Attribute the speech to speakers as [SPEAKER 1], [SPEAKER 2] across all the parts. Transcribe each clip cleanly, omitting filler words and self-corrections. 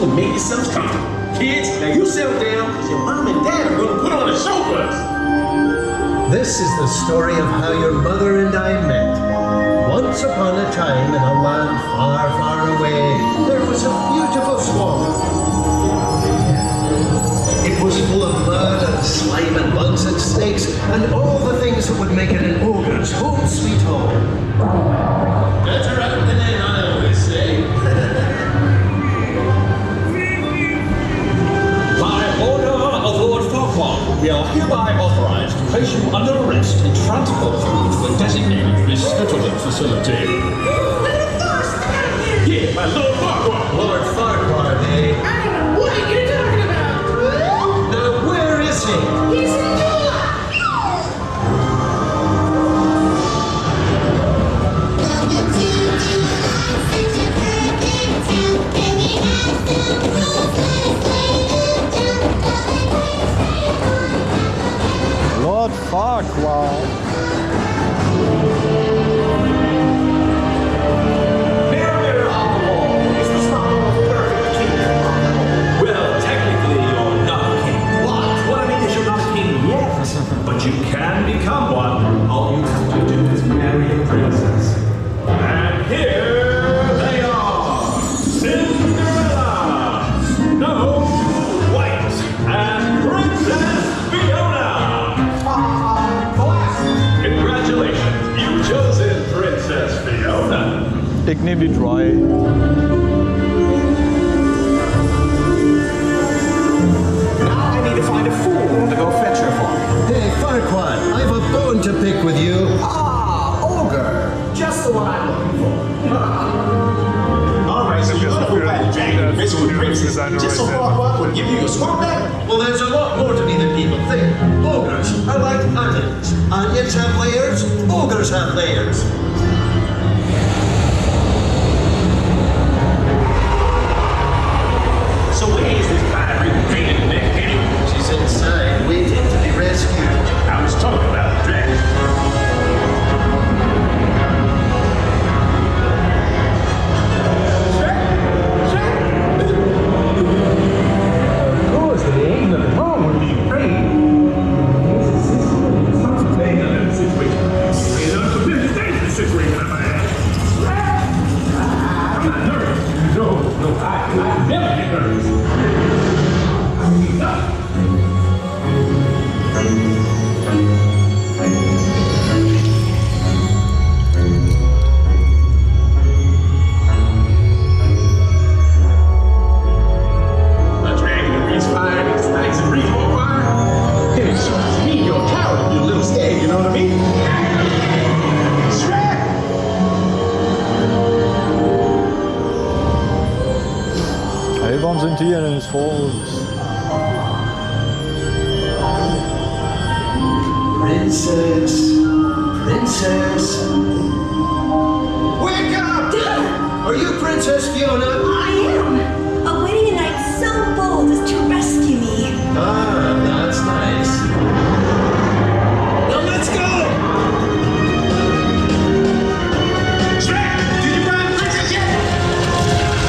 [SPEAKER 1] to make yourselves comfortable. Kids, now you settle down, because your mom and dad are going to put on a show for us.
[SPEAKER 2] This is the story of how your mother and I met. Once upon a time in a land far, far away, there was a beautiful swamp. It was full of mud and slime and bugs and snakes and all the things that would make it an ogre's home sweet home.
[SPEAKER 1] That's right, and then I always say.
[SPEAKER 3] By order of Lord Farquhar, we are hereby authorized to place you under arrest and transport you to a designated resettlement facility.
[SPEAKER 1] Yeah, my Lord Farquhar.
[SPEAKER 2] Lord Farquhar, eh?
[SPEAKER 4] I don't know what you're talking about.
[SPEAKER 2] Now where is he?
[SPEAKER 4] He's in the
[SPEAKER 5] Lord Farquhar.
[SPEAKER 1] Mirror, mirror on the wall, is the small, perfect king? Well, technically, you're not a king. What I mean is you're not a king yet, but you can become one. All you have to do is marry a princess. And here they are, Cinderella, Snow White, and Princess Fiona. Congratulations, you've chosen Princess Fiona.
[SPEAKER 5] Ik neem die dry.
[SPEAKER 4] Now I need to find a fool to go fetch her for me.
[SPEAKER 2] Hey, Farquhar, I've a bone to pick with you.
[SPEAKER 4] Ah, ogre. Just the one I'm looking for.
[SPEAKER 1] All right, so you're gonna go back and drag the physical princess just so Farquhar would give you your sword back?
[SPEAKER 2] Well, there's a lot more to me than people think. Ogres are like onions. Onions have layers, ogres have layers.
[SPEAKER 1] So where is this pirate painted neck anyway?
[SPEAKER 2] She's inside, waiting to be rescued.
[SPEAKER 1] I was talking about the dragon. Of course, there ain't nothing wrong with being afraid. There ain't nothing in the situation. It's an unfamiliar, dangerous situation, I might add. I'm not nervous. No, I never get nervous. I mean, a dragon that breathes fire makes nice and breathe more fire. It is sure to me you're a coward and you're a little scared, you know what I mean? Shrek!
[SPEAKER 5] Everyone sind hier in het volks.
[SPEAKER 2] Princess, princess. Wake up! Are you Princess Fiona?
[SPEAKER 6] I am! Awaiting a knight so bold as to rescue me.
[SPEAKER 2] Ah, that's nice.
[SPEAKER 1] Now let's go! Shrek, did you find the princess yet?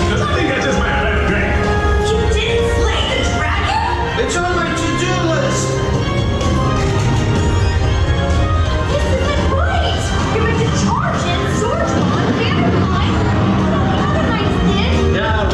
[SPEAKER 1] Because I think I just might have left the dragon.
[SPEAKER 6] You didn't slay the dragon?
[SPEAKER 2] It's on my to-do list.
[SPEAKER 6] This isn't right! You're into charge and sword drawn, vampire. What all the other knights did?
[SPEAKER 2] Yeah,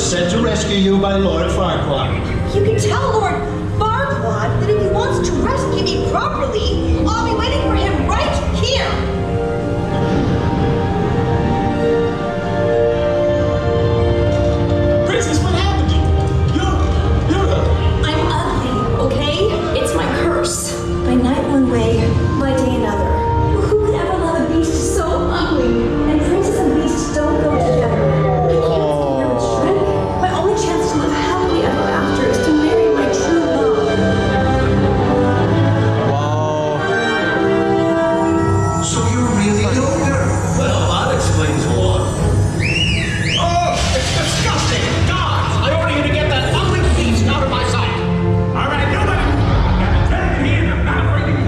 [SPEAKER 2] sent to rescue you by Lord Farquaad.
[SPEAKER 6] You can tell Lord Farquaad that if he wants to rescue me properly, I'll be waiting for him right here.
[SPEAKER 3] Princess, what happened to you? You're ugly.
[SPEAKER 6] I'm ugly, okay? It's my curse. By night one way, by day another. Who would ever love a beast so ugly? And princess and beast don't go together. I can't compare with Shrek. My only chance to live happily ever after is to marry my true love.
[SPEAKER 5] Wow.
[SPEAKER 2] So you're really younger? Well, that explains a lot.
[SPEAKER 4] Oh, it's disgusting! Guards, I order you to get that ugly beast out of my sight!
[SPEAKER 1] All right, nobody. Turn it here. I'm not afraid of you.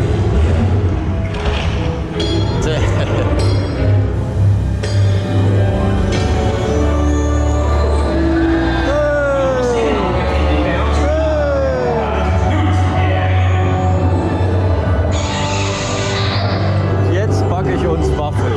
[SPEAKER 5] Jetzt backe ich uns Waffeln.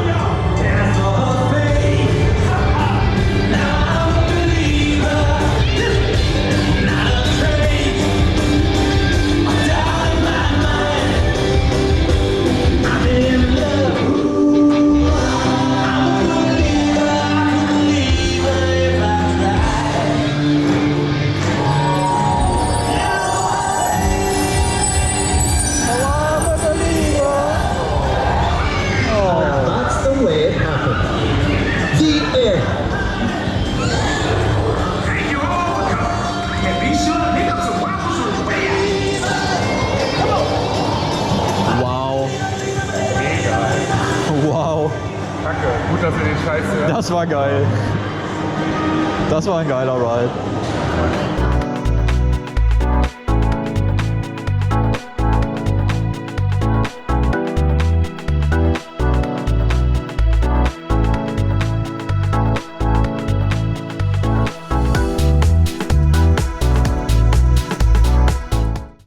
[SPEAKER 2] That's the way it happened. The end.
[SPEAKER 1] Thank you all for coming. And be sure to pick up some waffles on the way out.
[SPEAKER 5] Wow. Wow.
[SPEAKER 7] Danke, gut, dass ihr den Scheiß hört.
[SPEAKER 5] Das war geil. Das war ein geiler Ride.